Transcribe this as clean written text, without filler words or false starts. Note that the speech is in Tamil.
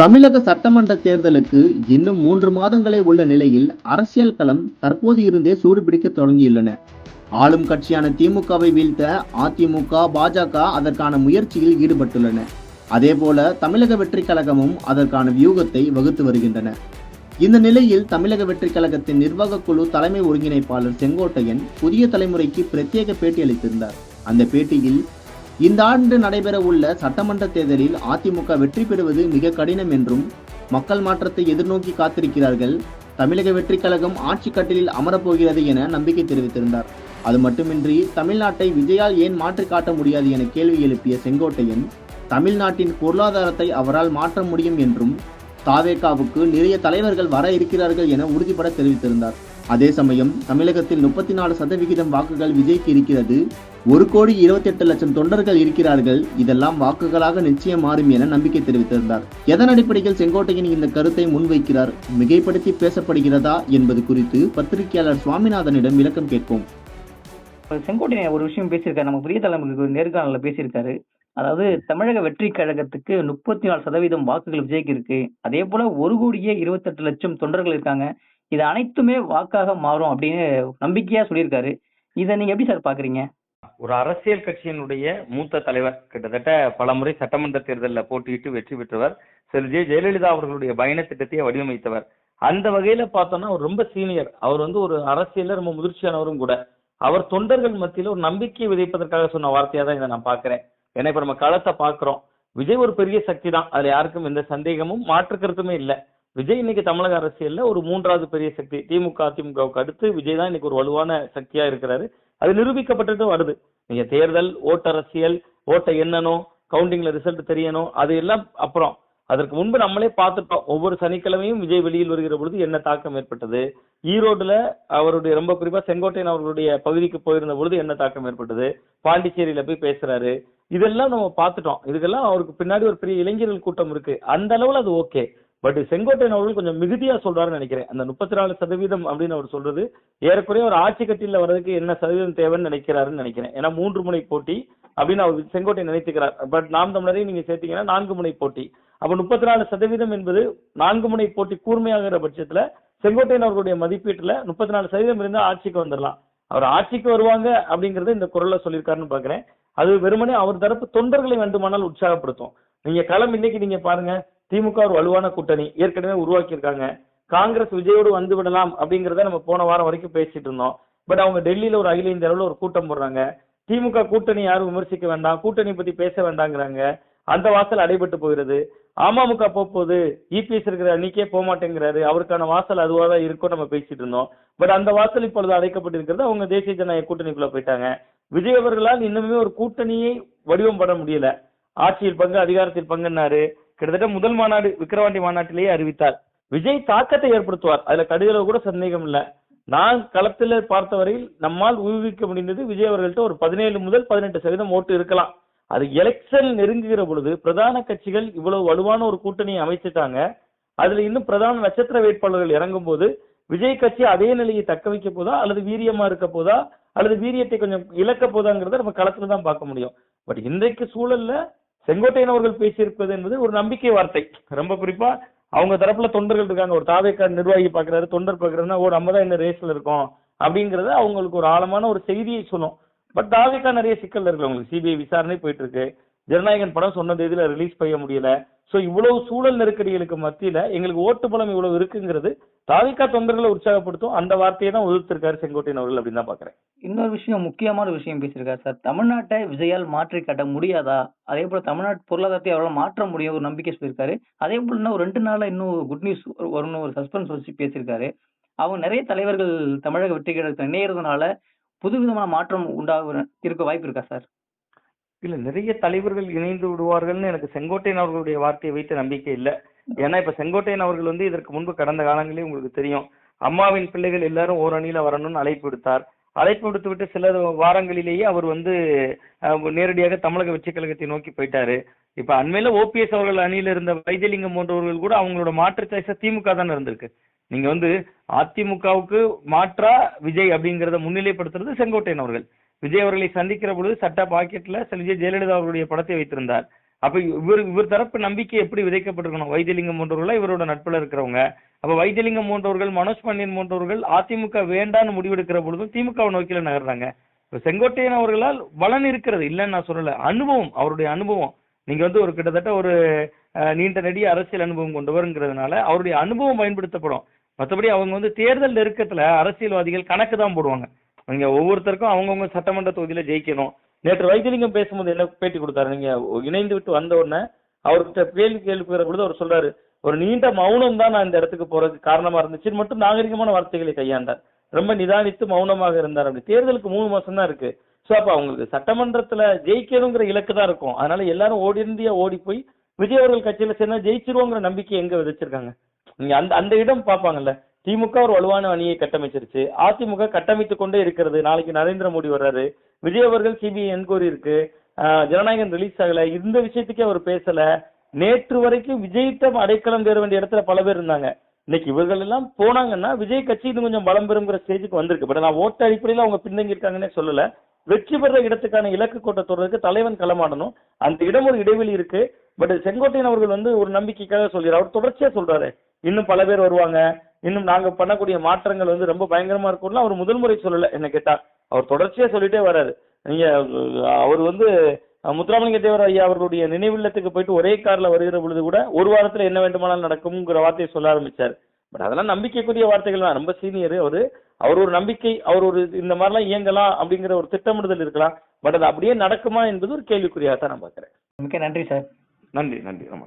தமிழக சட்டமன்ற தேர்தலுக்கு இன்னும் 3 மாதங்களே உள்ள நிலையில் அரசியல் களம் தற்போது இருந்தே சூடுபிடிக்க தொடங்கியுள்ளன. ஆளும் கட்சியான திமுகவை வீழ்த்த அதிமுக, பாஜக அதற்கான முயற்சியில் ஈடுபட்டுள்ளன. அதேபோல தமிழக வெற்றி கழகமும் அதற்கான வியூகத்தை வகுத்து வருகின்றன. இந்த நிலையில் தமிழக வெற்றி கழகத்தின் நிர்வாக குழு தலைமை ஒருங்கிணைப்பாளர் செங்கோட்டையன் புதிய தலைமுறைக்கு பிரத்யேக பேட்டி அளித்திருந்தார். அந்த பேட்டியில் இந்த ஆண்டு நடைபெற உள்ள சட்டமன்ற தேர்தலில் அதிமுக வெற்றி பெறுவது மிக கடினம் என்றும், மக்கள் மாற்றத்தை எதிர்நோக்கி காத்திருக்கிறார்கள், தமிழக வெற்றி கழகம் ஆட்சி கட்டிலில் அமரப்போகிறது என நம்பிக்கை தெரிவித்திருந்தார். அது மட்டுமின்றி தமிழ்நாட்டை விஜயால் ஏன் மாற்றி காட்ட முடியாது என கேள்வி எழுப்பிய செங்கோட்டையன், தமிழ்நாட்டின் பொருளாதாரத்தை அவரால் மாற்ற முடியும் என்றும், தாவேகாவுக்கு நிறைய தலைவர்கள் வர இருக்கிறார்கள் என உறுதிபட தெரிவித்திருந்தார். அதே சமயம் தமிழகத்தில் 34% வாக்குகள் விஜய்க்கு இருக்கிறது, 1,28,00,000 தொண்டர்கள் இருக்கிறார்கள், இதெல்லாம் வாக்குகளாக நிச்சயம் மாறும் என நம்பிக்கை தெரிவித்திருந்தார். எதன் அடிப்படையில் செங்கோட்டையன் இந்த கருத்தை முன்வைக்கிறார், மிகைப்படுத்தி பேசப்படுகிறதா என்பது குறித்து பத்திரிகையாளர் சுவாமிநாதனிடம் விளக்கம் கேட்போம். செங்கோட்டையன் ஒரு விஷயம் பேசியிருக்காரு, நம்ம புதிய தலைமுறைக்கு நேர்காணல பேசியிருக்காரு. அதாவது தமிழக வெற்றி கழகத்துக்கு 34% வாக்குகள் விஜய்க்கு இருக்கு, அதே போல 1,28,00,000 தொண்டர்கள் இருக்காங்க, இது அனைத்துமே வாக்காக மாறும் அப்படின்னு நம்பிக்கையா சொல்லியிருக்காரு. இதை நீங்க எப்படி சார் பாக்குறீங்க? ஒரு அரசியல் கட்சியினுடைய மூத்த தலைவர், கிட்டத்தட்ட பல முறை சட்டமன்ற தேர்தலில் போட்டியிட்டு வெற்றி பெற்றவர், செல்வி ஜெயலலிதா அவர்களுடைய பயண திட்டத்தையே வடிவமைத்தவர். அந்த வகையில பார்த்தோம்னா அவர் ரொம்ப சீனியர். அவர் ஒரு அரசியல்ல ரொம்ப முதிர்ச்சியானவரும் கூட. அவர் தொண்டர்கள் மத்தியில ஒரு நம்பிக்கை விதைப்பதற்காக சொன்ன வார்த்தையா தான் இதை நான் பாக்குறேன். ஏன்னா இப்ப நம்ம களத்தை பாக்குறோம், விஜய் ஒரு பெரிய சக்தி தான், அதுல யாருக்கும் எந்த சந்தேகமும் மாற்று கருத்துமே இல்லை. விஜய் இன்னைக்கு தமிழக அரசியல்ல ஒரு 3வது பெரிய சக்தி. திமுக, அதிமுகவுக்கு அடுத்து விஜய் தான் இன்னைக்கு ஒரு வலுவான சக்தியா இருக்கிறாரு. அது நிரூபிக்கப்பட்டு வருது. நீங்க தேர்தல், ஓட்டரசியல், ஓட்டை எண்ணணும், கவுண்டிங்ல ரிசல்ட் தெரியணும், அது எல்லாம் அப்புறம். அதற்கு முன்பு நம்மளே பார்த்துட்டோம், ஒவ்வொரு சனிக்கிழமையும் விஜய் வெளியில் வருகிற பொழுது என்ன தாக்கம் ஏற்பட்டது, ஈரோடுல அவருடைய ரொம்ப குறிப்பா செங்கோட்டையன் அவர்களுடைய பகுதிக்கு போயிருந்த பொழுது என்ன தாக்கம் ஏற்பட்டது, பாண்டிச்சேரியில போய் பேசுறாரு, இதெல்லாம் நம்ம பார்த்துட்டோம். இதுக்கெல்லாம் அவருக்கு பின்னாடி ஒரு பெரிய இளைஞர்கள் கூட்டம் இருக்கு. அந்த அளவுல அது ஓகே. பட் செங்கோட்டையன் அவர்கள் கொஞ்சம் மிகுதியா சொல்றாருன்னு நினைக்கிறேன். அந்த 34% அப்படின்னு அவர் சொல்றது ஏறக்குறைய ஒரு ஆட்சி கட்டில வர்றதுக்கு என்ன சதவீதம் தேவைன்னு நினைக்கிறாருன்னு நினைக்கிறேன். ஏன்னா 3 முனை போட்டி அப்படின்னு அவர் செங்கோட்டையன் நினைத்துக்கிறார். பட் நாம் தமிழரையும் நீங்க சேர்த்தீங்கன்னா 4 முனை போட்டி. அப்ப 34% என்பது 4 முனை போட்டி கூர்மையாகிற பட்சத்துல செங்கோட்டையன் அவர்களுடைய மதிப்பீட்டுல 34% இருந்தா ஆட்சிக்கு வந்துடலாம். அவர் ஆட்சிக்கு வருவாங்க அப்படிங்கறத இந்த குரல்ல சொல்லியிருக்காருன்னு பாக்குறேன். அது வெறுமனே அவர் தரப்பு தொண்டர்களை வேண்டுமானால் உற்சாகப்படுத்தும். நீங்க களம் இன்னைக்கு நீங்க பாருங்க, திமுக ஒரு வலுவான கூட்டணி ஏற்கனவே உருவாக்கி இருக்காங்க. காங்கிரஸ் விஜயோடு வந்து விடலாம் அப்படிங்கறத நம்ம போன வாரம் வரைக்கும் பேசிட்டு இருந்தோம். பட் அவங்க டெல்லியில ஒரு அகில இந்திய அளவுல ஒரு கூட்டம் போடுறாங்க. திமுக கூட்டணி யாரும் விமர்சிக்க வேண்டாம், கூட்டணி பத்தி பேச வேண்டாங்கிறாங்க. அந்த வாசல் அடைபட்டு போகிறது. அமமுக போகுது, இபிஎஸ் இருக்கிற அன்னைக்கே போக மாட்டேங்கிறாரு, அவருக்கான வாசல் அதுவாதான் இருக்கும் நம்ம பேசிட்டு இருந்தோம். பட் அந்த வாசல் இப்பொழுது அடைக்கப்பட்டிருக்கிறது. அவங்க தேசிய ஜனநாயக கூட்டணிக்குள்ள போயிட்டாங்க. விஜய் அவர்களால் இன்னுமே ஒரு கூட்டணியை வடிவம் பட முடியல. ஆட்சியில் பங்கு, அதிகாரத்தில் பங்குன்னாரு. கிட்டத்தட்ட முதல் மாநாடு விக்கிரவாண்டி மாநாட்டிலேயே அறிவித்தார். விஜய் தாக்கத்தை ஏற்படுத்துவார், அதுல கடுகளவு கூட சந்தேகம் இல்ல. நான் களத்துல பார்த்தவரையில் நம்மால் ஊகிக்க முடிந்தது, விஜய் அவர்கள்ட்ட ஒரு 17 முதல் 18% ஓட்டு இருக்கலாம். அது எலெக்ஷன் நெருங்குகிற பொழுது பிரதான கட்சிகள் இவ்வளவு வலுவான ஒரு கூட்டணியை அமைச்சிட்டாங்க. அதுல இன்னும் பிரதான நட்சத்திர வேட்பாளர்கள் இறங்கும் போது விஜய் கட்சி அதே நிலையை தக்க வைக்க போதா, அல்லது வீரியமா இருக்க போதா, அல்லது வீரியத்தை கொஞ்சம் இழக்க போதாங்கிறத நம்ம களத்துல தான் பார்க்க முடியும். பட் இன்றைக்கு சூழல்ல செங்கோட்டையன் அவர்கள் பேசியிருப்பது என்பது ஒரு நம்பிக்கை வார்த்தை. ரொம்ப குறிப்பா அவங்க தரப்புல தொண்டர்கள் இருக்காங்க. ஒரு தாவேக்கா நிர்வாகி பாக்குறாரு, தொண்டர் பாக்குறாருன்னா நம்ம தான் என்ன ரேஸ்ல இருக்கோம் அப்படிங்கறத அவங்களுக்கு ஒரு ஆழமான ஒரு செய்தியை சொல்லும். பட் தாவேக்கா நிறைய சிக்கல் இருக்கு. அவங்களுக்கு சிபிஐ விசாரணை போயிட்டு இருக்கு. ஜனநாயகன் படம் சொன்ன தேதியில ரிலீஸ் செய்ய முடியல. சோ இவ்வளவு சூழல் நெருக்கடிகளுக்கு மத்தியில எங்களுக்கு ஓட்டு பலம் இவ்வளவு இருக்குங்கிறது தாவேக்கா தொண்டர்களை உற்சாகப்படுத்தும். அந்த வார்த்தையை தான் உதிர்த்திருக்காரு செங்கோட்டையன் அவர்கள் அப்படின்னு தான் பாக்குறேன். இன்னொரு விஷயம், முக்கியமான விஷயம் பேசியிருக்காரு சார். தமிழ்நாட்டை விஜயால் மாற்றி காட்ட முடியாதா, அதே போல தமிழ்நாட்டு பொருளாதாரத்தை அவரால் மாற்ற முடியும் ஒரு நம்பிக்கை சொல்லியிருக்காரு. அதே போல இன்னும் ஒரு 2 நாள்ல இன்னும் குட் நியூஸ் வரும்னு ஒரு சஸ்பென்ஸ் வச்சு பேசியிருக்காரு. அவங்க நிறைய தலைவர்கள் தமிழக வெற்றி கழகத்தில் இணையறதுனால புதுவிதமான மாற்றம் இருக்க வாய்ப்பு இருக்கா சார்? இல்ல, நிறைய தலைவர்கள் இணைந்து விடுவார்கள்னு எனக்கு செங்கோட்டையன் அவர்களுடைய வார்த்தையை வைத்து நம்பிக்கை இல்லை. ஏன்னா இப்ப செங்கோட்டையன் அவர்கள் இதற்கு முன்பு கடந்த காலங்களே உங்களுக்கு தெரியும், அம்மாவின் பிள்ளைகள் எல்லாரும் ஓர் அணியில வரணும்னு அழைப்பு விடுத்தார். அழைப்பு விடுத்து விட்டு சில வாரங்களிலேயே அவர் நேரடியாக தமிழக வெற்றி கழகத்தை நோக்கி போயிட்டாரு. இப்ப அண்மையில ஓபிஎஸ் அவர்கள் அணியில இருந்த வைத்தியலிங்கம் போன்றவர்கள் கூட அவங்களோட மாற்று சாய்ஸா திமுக தானே இருந்திருக்கு. நீங்க அதிமுகவுக்கு மாற்றா விஜய் அப்படிங்கறத முன்னிலைப்படுத்துறது செங்கோட்டையன் அவர்கள். விஜய் அவர்களை சந்திக்கிற பொழுது சட்ட பாக்கெட்ல செல்வி ஜெயலலிதா அவர்களுடைய படத்தை வைத்திருந்தார். அப்ப இவர் தரப்பு நம்பிக்கை எப்படி விதைக்கப்பட்டிருக்கணும்? வைத்தியலிங்கம் போன்றவர்கள் இவரோட நட்புல இருக்கிறவங்க. அப்ப வைத்தியலிங்கம் போன்றவர்கள், மனோஜ் பாண்டியன் போன்றவர்கள் அதிமுக வேண்டான்னு முடிவெடுக்கிற பொழுதும் திமுகவை நோக்கில நகர்றாங்க. இப்ப செங்கோட்டையன் அவர்களால் பலன் இருக்கிறது, இல்லைன்னு நான் சொல்லல. அனுபவம், அவருடைய அனுபவம், நீங்க வந்து ஒரு கிட்டத்தட்ட ஒரு நீண்ட நெடிய அரசியல் அனுபவம் கொண்டவருங்கிறதுனால அவருடைய அனுபவம் பயன்படுத்தப்படும். மற்றபடி அவங்க வந்து தேர்தல் நெருக்கத்துல அரசியல்வாதிகள் கணக்கு தான் போடுவாங்க. நீங்க ஒவ்வொருத்தருக்கும் அவங்கவுங்க சட்டமன்ற தொகுதியில ஜெயிக்கணும். நேற்று வைத்தியலிங்கம் பேசும்போது என்ன பேட்டி கொடுத்தாரு? நீங்க இணைந்து விட்டு வந்த உடனே அவர்கிட்ட கேள்விக்கிற பொழுது அவர் சொல்றாரு, ஒரு நீண்ட மௌனம் தான் நான் இந்த இடத்துக்கு போறதுக்கு காரணமா இருந்துச்சு மட்டும் நாகரிகமான வார்த்தைகளை கையாண்டார். ரொம்ப நிதானித்து மௌனமாக இருந்தார். அப்படி தேர்தலுக்கு 3 மாசம் தான் இருக்கு. சோ அப்ப அவங்களுக்கு சட்டமன்றத்துல ஜெயிக்கணுங்கிற இலக்கு தான் இருக்கும். அதனால எல்லாரும் ஓடி போய் விஜய் அவர்கள் கட்சியில சேர்ந்தா ஜெயிச்சிருவோங்கிற நம்பிக்கை எங்க விதைச்சிருக்காங்க? நீங்க அந்த இடம் பாப்பாங்கல்ல. திமுக ஒரு வலுவான அணியை கட்டமைச்சிருச்சு, அதிமுக கட்டமைத்துக் கொண்டே இருக்கிறது. நாளைக்கு நரேந்திர மோடி வர்றாரு, விஜய் அவர்கள் சிபிஐ என்கொயரி இருக்கு, ஜனநாயகம் ரிலீஸ் ஆகல, இந்த விஷயத்துக்கே அவர் பேசல. நேற்று வரைக்கும் விஜய்கிட்ட அடைக்கலம் தேட வேண்டிய இடத்துல பல பேர் இருந்தாங்க. இன்னைக்கு இவர்கள் எல்லாம் போனாங்கன்னா விஜய் கட்சி இன்னும் கொஞ்சம் பலம் பெறுங்கிற ஸ்டேஜுக்கு வந்திருக்கு. பட் நான் ஓட்டு அடிப்படையில அவங்க பின்தங்கி இருக்காங்கன்னே சொல்லல. வெற்றி பெற இடத்துக்கான இலக்கு கோட்டை தொடர்றதுக்கு தலைவன் களமாடணும். அந்த இடம் ஒரு இடைவெளி இருக்கு. பட் செங்கோட்டையன் அவர்கள் வந்து ஒரு நம்பிக்கைக்காக சொல்கிறார். அவர் தொடர்ச்சியா சொல்றாரு, இன்னும் பல பேர் வருவாங்க, இன்னும் நாங்க பண்ணக்கூடிய மாற்றங்கள் வந்து ரொம்ப பயங்கரமா இருக்கும்ல. அவர் முதல் முறை சொல்லல என்ன கேட்டா, அவர் தொடர்ச்சியா சொல்லிட்டே வர்றாரு. நீங்க அவர் வந்து முத்துராமலிங்க தேவர் ஐயா அவர்களுடைய நினைவில்லத்துக்கு போயிட்டு ஒரே கார்ல வருகிற பொழுது கூட ஒரு வாரத்துல என்ன வேண்டுமானாலும் நடக்கும்ங்கிற வார்த்தையை சொல்ல ஆரம்பிச்சார். பட் அதெல்லாம் நம்பிக்கைக்குரிய வார்த்தைகள் தான். ரொம்ப சீனியர் அவர் ஒரு நம்பிக்கை, அவர் ஒரு இந்த மாதிரிலாம் இயங்கலாம் அப்படிங்கிற ஒரு திட்டமிடுதல் இருக்கலாம். பட் அது அப்படியே நடக்குமா என்பது ஒரு கேள்விக்குறியாக தான் நான் பாக்குறேன். மிக்க நன்றி சார். நன்றி. ரொம்ப